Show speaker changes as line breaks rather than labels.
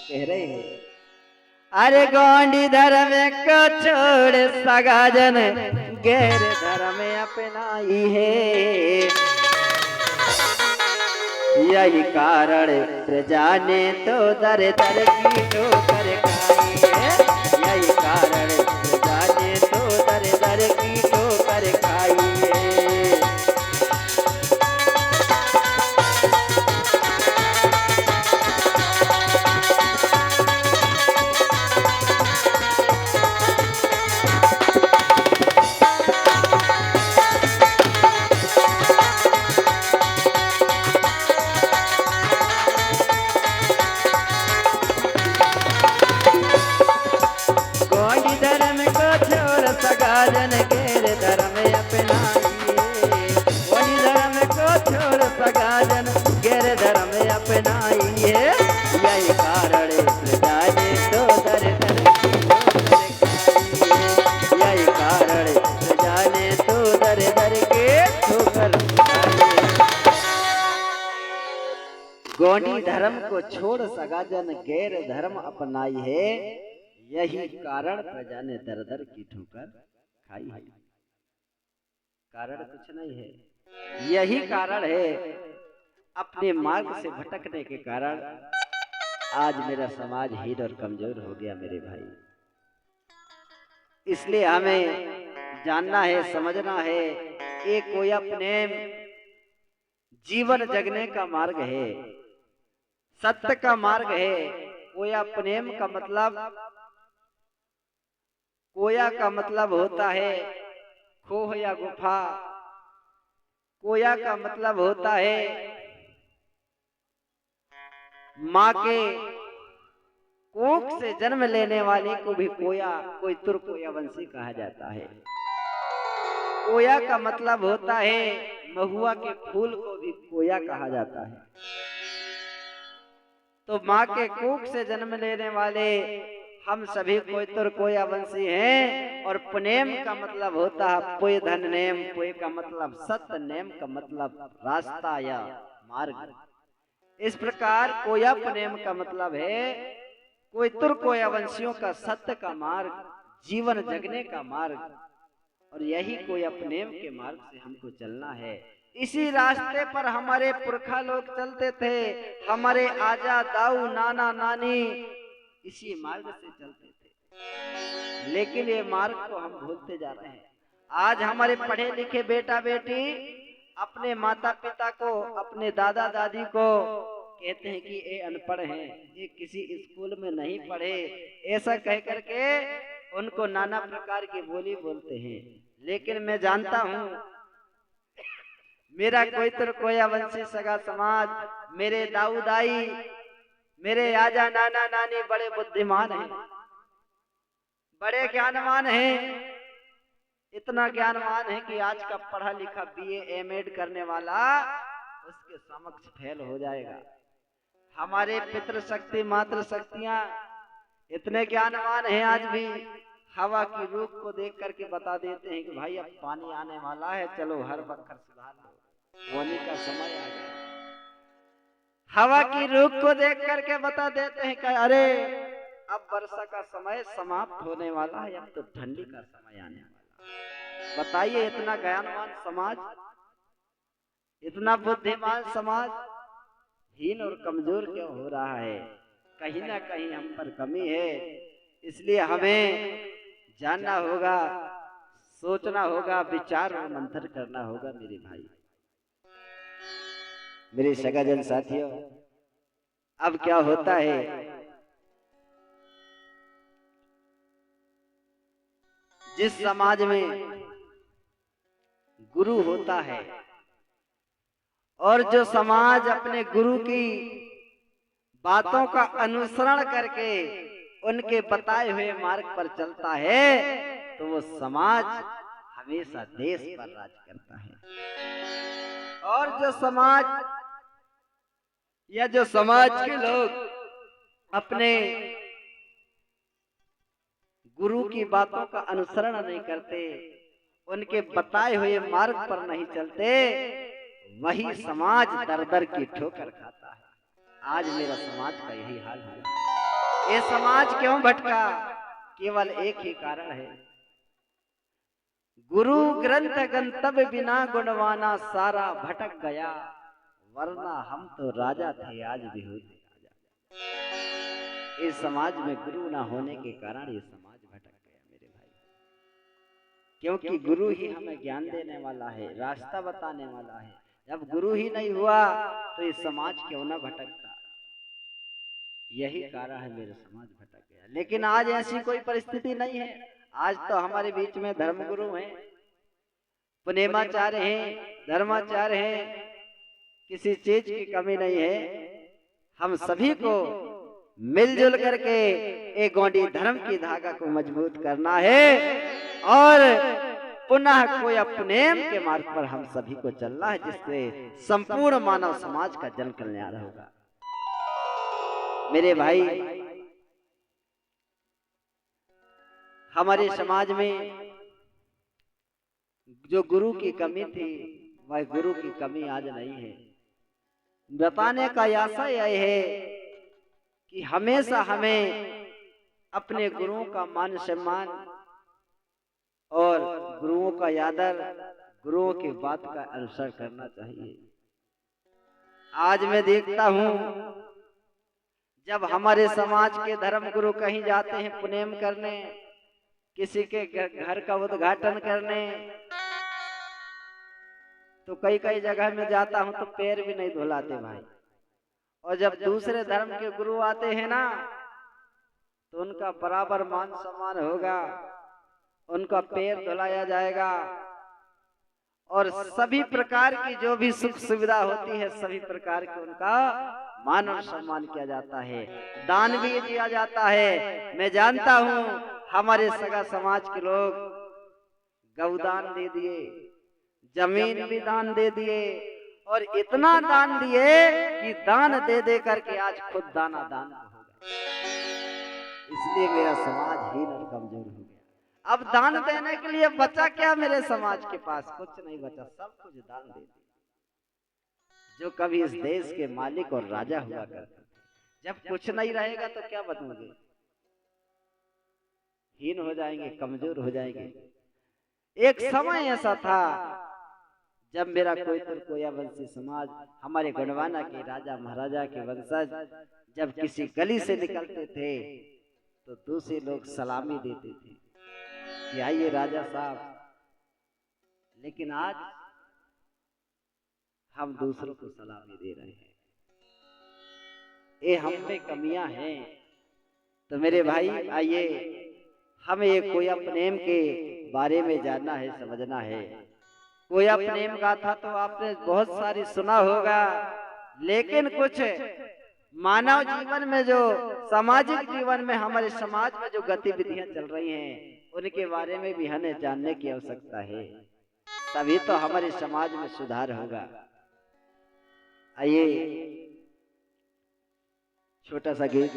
कह रहे हैं, अरे गोंडी धर्म को छोड़ सगाजन गैर धर्म अपनाई है। यही कारण प्रजा ने तो दर दर की ठोकर खाई है। यही कारण प्रजा ने तो दर दर की ठोकर खाई है। सगाजन गैर धर्म अपनाइए। वही धर्म को छोड़ सगाजन गैर धर्म अपनाइए। यही कारण प्रजा ने तो दर दर की ठोकर खाई। यही कारण प्रजा ने तो दर दर के ठोकर खाई। गोंडी धर्म को छोड़ सगाजन गैर धर्म अपनाई है। यही कारण प्रजा ने दर दर की ठोकर खाई है। कारण कुछ नहीं है, यही कारण है अपने मार्ग से भटकने के कारण आज मेरा समाज हीन और कमजोर हो गया मेरे भाई। इसलिए हमें जानना है, समझना है, ये कोई अपने जीवन जगने का मार्ग है, सत्य का मार्ग है। कोया प्रेम का मतलब, कोया का मतलब होता है खोह या गुफा। कोया का मतलब होता है माँ के कोख से जन्म लेने वाले को भी कोया, कोई तुर कोया वंशी कहा जाता है। कोया का मतलब होता है महुआ के फूल को भी कोया कहा जाता है। तो माँ के कोख से जन्म लेने वाले हम सभी कोई तुर कोया वंशी हैं। और प्रेम का मतलब होता है पुय धन नेम। पुय का मतलब सत्य, नेम का मतलब रास्ता या मार्ग। इस प्रकार कोया प्रेम का मतलब है कोई तुर कोया वंशियों का सत्य का मार्ग, जीवन जगने का मार्ग। और यही कोया प्रेम के मार्ग से हमको चलना है। इसी रास्ते पर हमारे पुरखा लोग चलते थे, हमारे आजा दाऊ नाना नानी इसी मार्ग से चलते थे। लेकिन ये मार्ग को हम भूलते जा रहे हैं। आज हमारे पढ़े लिखे बेटा बेटी अपने माता पिता को, अपने दादा दादी को कहते हैं कि ये अनपढ़ हैं, ये किसी स्कूल में नहीं पढ़े, ऐसा कह करके उनको नाना प्रकार की बोली बोलते हैं। लेकिन मैं जानता हूँ मेरा कोई तो कोया वंशी सगा समाज, मेरे दाऊ दाई, मेरे आजा नाना नानी बड़े बुद्धिमान हैं, बड़े ज्ञानवान हैं। इतना ज्ञानवान है कि आज का पढ़ा लिखा बीए एमएड करने वाला उसके समक्ष फेल हो जाएगा। हमारे पितृ शक्ति मातृ शक्तियां इतने ज्ञानवान हैं, आज भी हवा की रुख को देख करके बता देते हैं कि भाई अब पानी आने वाला है, चलो हर बखर सुधार लो, होने का समय आ गया। हवा की रुख को देख करके बता देते हैं कि अरे अब वर्षा का समय समाप्त होने वाला है, अब तो ठंडी का समय आने वाला है। बताइए इतना ज्ञानवान समाज, इतना बुद्धिमान समाज हीन और कमजोर क्यों हो रहा है? कहीं ना कहीं हम पर कमी है। इसलिए हमें जानना होगा, सोचना होगा, विचार और मंथन करना होगा मेरे भाई, मेरे सगाजन साथियों। अब क्या होता है, जिस समाज में गुरु होता है और जो समाज अपने गुरु की बातों का अनुसरण करके उनके बताए हुए मार्ग पर चलता है, तो वो समाज हमेशा देश पर राज करता है। और जो समाज या जो समाज के लोग अपने गुरु की बातों का अनुसरण नहीं करते, उनके बताए हुए मार्ग पर नहीं चलते, वही समाज दर दर की ठोकर खाता है। आज मेरा समाज का यही हाल है। ये समाज क्यों भटका? केवल एक ही कारण है, गुरु ग्रंथ गंतव्य बिना गुणवाना सारा भटक गया, वरना हम तो राजा थे आज भी होते राजा। इस समाज में गुरु ना होने के कारण ये समाज भटक गया मेरे भाई, क्योंकि गुरु ही हमें ज्ञान देने वाला है, रास्ता बताने वाला है। जब गुरु ही नहीं हुआ तो ये समाज क्यों ना भटकता? यही कारण है मेरा समाज भटक गया। लेकिन आज ऐसी कोई परिस्थिति नहीं है। आज तो हमारे बीच में धर्मगुरु हैं, पुनेमाचार्य हैं, धर्माचार्य हैं, किसी चीज की कमी नहीं है। हम सभी को मिलजुल करके एक गौंडी धर्म की धागा को मजबूत करना है और पुनः कोई अपनेम के मार्ग पर हम सभी को चलना है, जिससे संपूर्ण मानव समाज का जन कल्याण होगा। मेरे भाई, हमारे समाज में जो गुरु की कमी थी वह गुरु की कमी आज नहीं है। बताने का आशा यह है कि हमेशा हमें अपने गुरुओं का मान सम्मान और गुरुओं का आदर, गुरुओं की बात का अनुसरण करना चाहिए। आज मैं देखता हूं, जब हमारे समाज के धर्म गुरु कहीं जाते हैं पुनेम करने, किसी के घर का उद्घाटन करने, तो कई कई जगह में जाता हूं तो पैर भी नहीं धुलाते भाई। और जब दूसरे धर्म के गुरु आते हैं ना, तो उनका बराबर मान सम्मान होगा, उनका पैर धुलाया जाएगा और सभी प्रकार की जो भी सुख सुविधा होती है सभी प्रकार की उनका मान और सम्मान किया जाता है, दान भी दिया जाता है। मैं जानता हूं हमारे सगा समाज के लोग गौदान दे दिए, जमीन भी दान दे दिए और इतना दान दिए कि दान दे दे करके आज खुद दाना दान हो गया। इसलिए मेरा समाज हीन और कमजोर हो गया। अब दान देने के लिए बचा क्या मेरे समाज के पास? कुछ नहीं बचा, सब कुछ दान दे दिया। जो कभी इस देश के मालिक और राजा हुआ करते थे, जब कुछ नहीं रहेगा तो क्या बनोगे? हीन हो जाएंगे, कमजोर हो जाएंगे। एक समय ऐसा था जब मेरा कोया वंशी समाज, हमारे गढ़वाना के राजा महाराजा के वंशज जब किसी गली से निकलते थे तो दूसरे लोग सलामी देते थे कि आइए राजा साहब। लेकिन आज हम दूसरों को सलामी दे रहे हैं। ये हम में कमियां हैं। तो मेरे भाई आइए, हमें एक कोया प्रेम के बारे में जानना है, समझना है। कोया प्रेम गाथा तो आपने बहुत सारी सुना होगा, लेकिन कुछ मानव जीवन में, जो सामाजिक जीवन में हमारे समाज में जो गतिविधियां चल रही हैं उनके बारे में भी हमें जानने की आवश्यकता है, तभी तो हमारे समाज में सुधार होगा। आइए छोटा सा गीत।